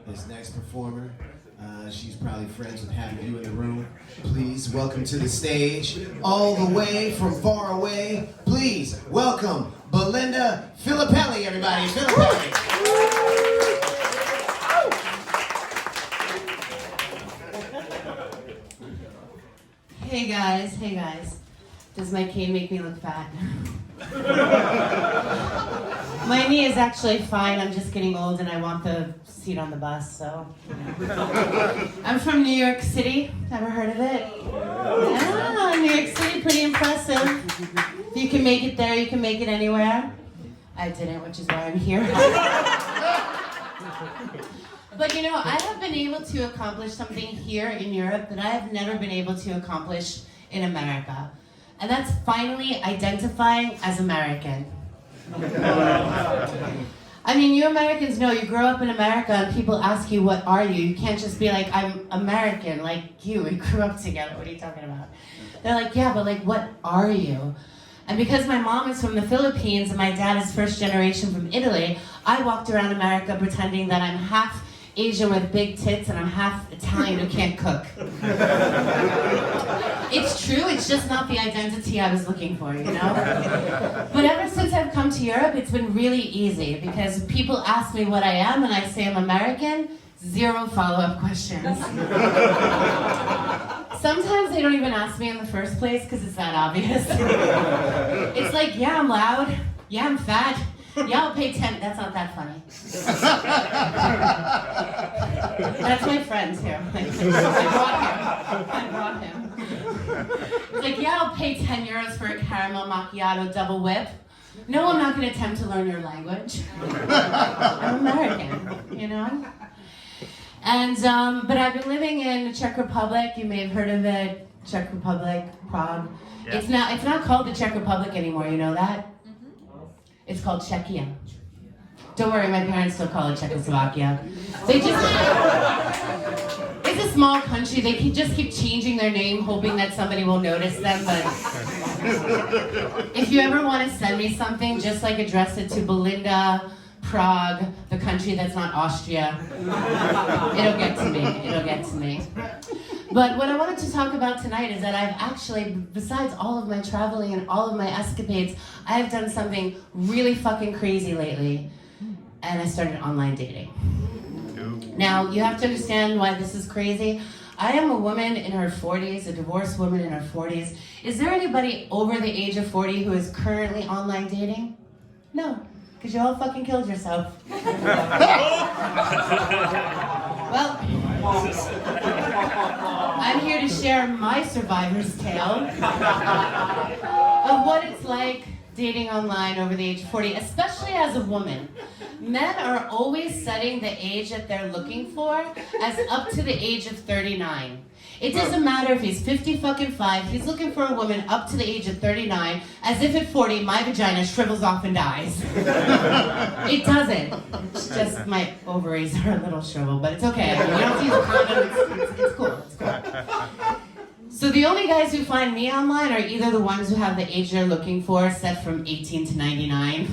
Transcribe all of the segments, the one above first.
this next performer. She's probably friends with half of you in the room. Please welcome to the stage, all the way from far away, please welcome Belinda Filippelli, everybody. Filippelli. Hey guys. Does my cane make me look fat? My knee is actually fine. I'm just getting old and I want the seat on the bus, so. I'm from New York City. Ever heard of it? Yeah, New York City, pretty impressive. If you can make it there, you can make it anywhere. I didn't, which is why I'm here. But you know, I have been able to accomplish something here in Europe that I have never been able to accomplish in America. And that's finally identifying as American. I mean, you Americans know, you grow up in America and people ask you, what are you? You can't just be like, I'm American, like you. We grew up together. What are you talking about? They're like, yeah, but like, what are you? And because my mom is from the Philippines and my dad is first generation from Italy, I walked around America pretending that I'm half Asian with big tits and I'm half Italian who can't cook. It's true, it's just not the identity I was looking for, you know? But ever since I've come to Europe, it's been really easy because people ask me what I am and I say I'm American, zero follow-up questions. Sometimes they don't even ask me in the first place because it's that obvious. It's like, yeah, I'm loud, yeah, I'm fat, yeah, I'll pay 10. That's not that funny. That's my friend here. I brought him. It's like, yeah, I'll pay 10 euros for a caramel macchiato double whip. No, I'm not going to attempt to learn your language. I'm American, you know? And, but I've been living in the Czech Republic. You may have heard of it. Czech Republic, Prague. Yeah. It's not called the Czech Republic anymore, you know that? It's called Czechia. Don't worry, my parents still call it Czechoslovakia. They just, it's a small country. They just keep changing their name, hoping that somebody will notice them. But if you ever want to send me something, just like address it to Belinda, Prague, the country that's not Austria. It'll get to me. It'll get to me. But what I wanted to talk about tonight is that I've actually, besides all of my traveling and all of my escapades, I have done something really fucking crazy lately. And I started online dating. Now, you have to understand why this is crazy. I am a woman in her 40s, a divorced woman in her 40s. Is there anybody over the age of 40 who is currently online dating? No, because you all fucking killed yourself. Well, I'm here to share my survivor's tale of what it's like dating online over the age of 40, especially as a woman. Men are always setting the age that they're looking for as up to the age of 39. It doesn't matter if he's 50 fucking 5, he's looking for a woman up to the age of 39, as if at 40 my vagina shrivels off and dies. It doesn't. It's just my ovaries are a little shriveled, but it's okay. I mean, you don't use a condom, it's cool, it's cool. So the only guys who find me online are either the ones who have the age they're looking for set from 18 to 99.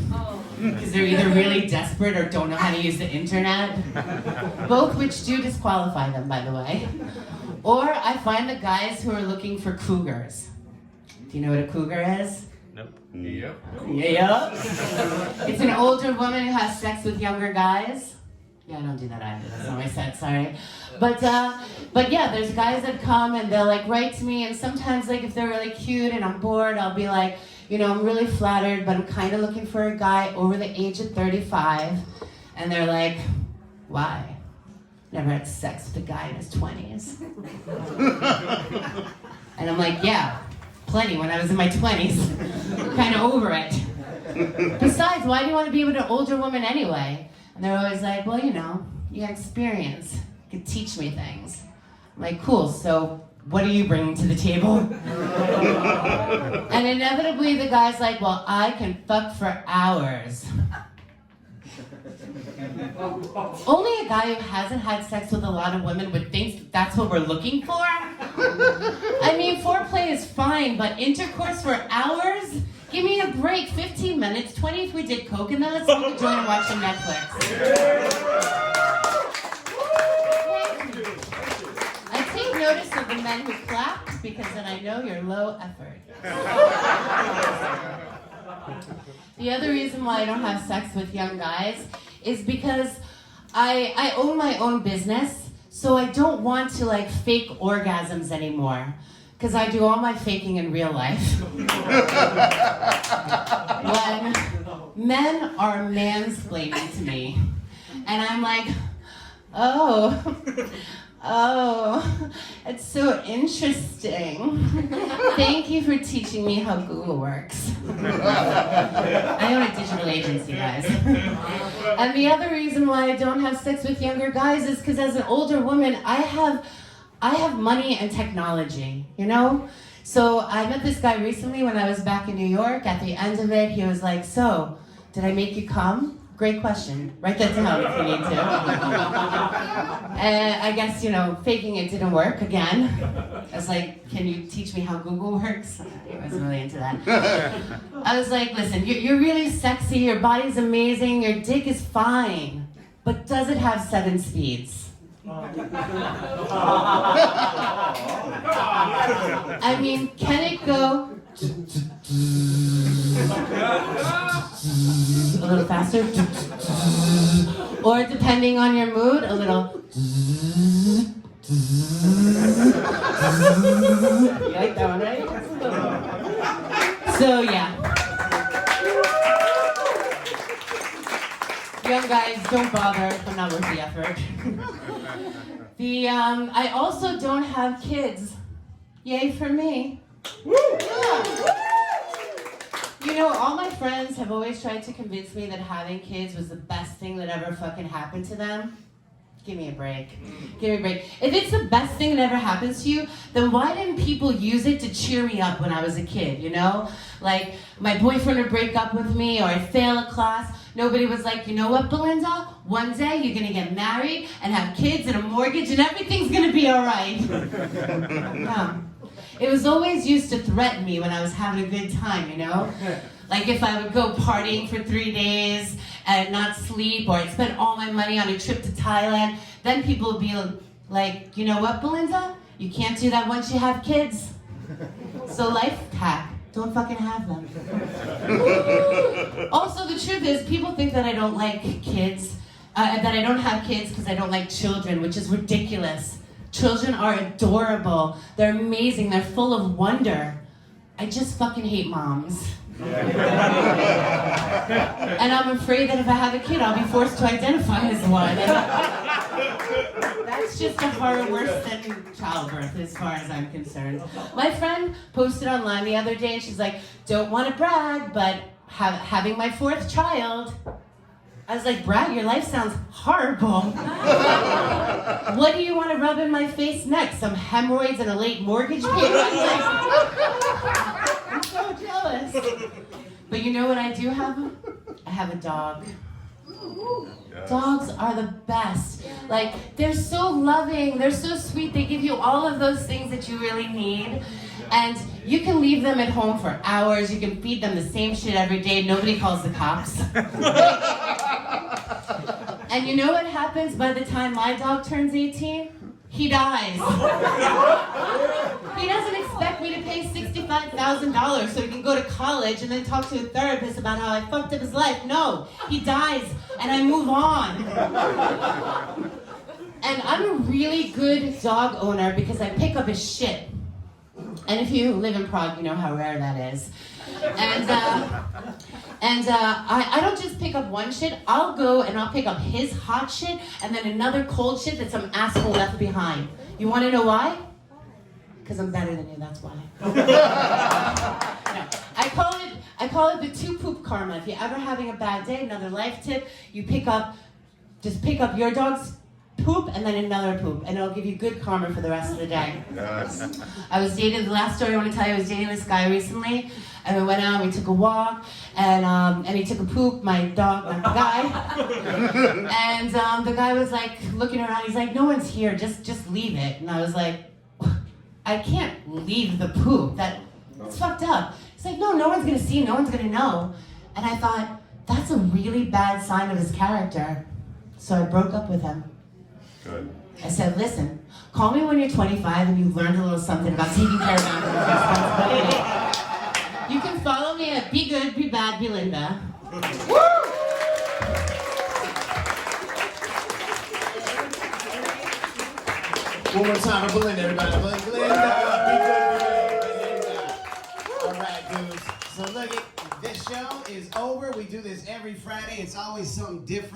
Because they're either really desperate or don't know how to use the internet. Both which do disqualify them, by the way. Or I find the guys who are looking for cougars. Do you know what a cougar is? Nope. Yep. Yeah. It's an older woman who has sex with younger guys. Yeah, I don't do that either. That's not my set, sorry. But yeah, there's guys that come and they'll like write to me, and sometimes like if they're really cute and I'm bored, I'll be like, you know, I'm really flattered, but I'm kind of looking for a guy over the age of 35. And they're like, why? Never had sex with a guy in his 20s. And I'm like, yeah, plenty when I was in my 20s. Kind of over it. Besides, why do you want to be with an older woman anyway? And they're always like, well, you know, you got experience. You can teach me things. I'm like, cool, so what are you bringing to the table? And inevitably the guy's like, well, I can fuck for hours. Only a guy who hasn't had sex with a lot of women would think that's what we're looking for. I mean, foreplay is fine, but intercourse for hours? Give me a break, 15 minutes, 20 if we did coke, and then let's take a joint and watch some Netflix. to the men who clapped, because then I know you're low effort. The other reason why I don't have sex with young guys is because I own my own business, so I don't want to like fake orgasms anymore. Because I do all my faking in real life. When men are mansplaining to me, and I'm like, oh, it's so interesting. Thank you for teaching me how Google works. I own a digital agency, guys. And the other reason why I don't have sex with younger guys is because as an older woman, I have money and technology, you know? So I met this guy recently when I was back in New York. At the end of it, he was like, so, did I make you come? Great question. Write that down if you need to. And I guess, you know, faking it didn't work again. I was like, can you teach me how Google works? I wasn't really into that. I was like, listen, you're really sexy, your body's amazing, your dick is fine, but does it have 7 speeds? I mean, can it go a little faster? Or depending on your mood, a little. You like that one, right? So yeah. Young guys, don't bother. I'm not worth the effort. I also don't have kids. Yay for me. Yeah. You know, all my friends have always tried to convince me that having kids was the best thing that ever fucking happened to them. Give me a break. Give me a break. If it's the best thing that ever happens to you, then why didn't people use it to cheer me up when I was a kid, you know? Like, my boyfriend would break up with me, or I'd fail a class. Nobody was like, you know what, Belinda? One day you're gonna get married and have kids and a mortgage and everything's gonna be all right. No. It was always used to threaten me when I was having a good time, you know? Like if I would go partying for 3 days and not sleep, or I'd spend all my money on a trip to Thailand, then people would be like, you know what, Belinda? You can't do that once you have kids. So life hack, don't fucking have them. Also, the truth is, people think that I don't like kids, that I don't have kids because I don't like children, which is ridiculous. Children are adorable. They're amazing. They're full of wonder. I just fucking hate moms. And I'm afraid that if I have a kid, I'll be forced to identify as one. And that's just a horror worse than childbirth, as far as I'm concerned. My friend posted online the other day, and she's like, don't want to brag, but having my 4th child. I was like, brag, your life sounds horrible. What do you want to rub in my face next? Some hemorrhoids and a late mortgage payment? I'm so jealous. But you know what I do have? I have a dog. Dogs are the best. Like, they're so loving, they're so sweet, they give you all of those things that you really need. And you can leave them at home for hours, you can feed them the same shit every day, nobody calls the cops. And you know what happens by the time my dog turns 18? He dies. He doesn't expect me to pay $65,000 so he can go to college and then talk to a therapist about how I fucked up his life. No, he dies and I move on. And I'm a really good dog owner because I pick up his shit. And if you live in Prague, you know how rare that is. And I don't just pick up one shit, I'll go and I'll pick up his hot shit and then another cold shit that some asshole left behind. You want to know why? Because I'm better than you, that's why. No, I call it the 2 poop karma. If you're ever having a bad day, another life tip, you just pick up your dog's poop and then another poop, and it'll give you good karma for the rest of the day. Yes. The last story I want to tell you, I was dating this guy recently, and we went out, we took a walk, and he took a poop, my dog, not the guy. And the guy was like looking around, he's like, no one's here, just leave it. And I was like, I can't leave the poop, that's fucked up. He's like, no one's gonna see, no one's gonna know. And I thought, that's a really bad sign of his character. So I broke up with him. Good. I said, listen, Call me when you're 25 and you've learned a little something about taking care of animals and responsibility. You can follow me at Be Good, Be Bad, Belinda. Woo! One more time for Belinda, everybody. Belinda, be good, Belinda. All right, dudes. So look, this show is over. We do this every Friday. It's always something different.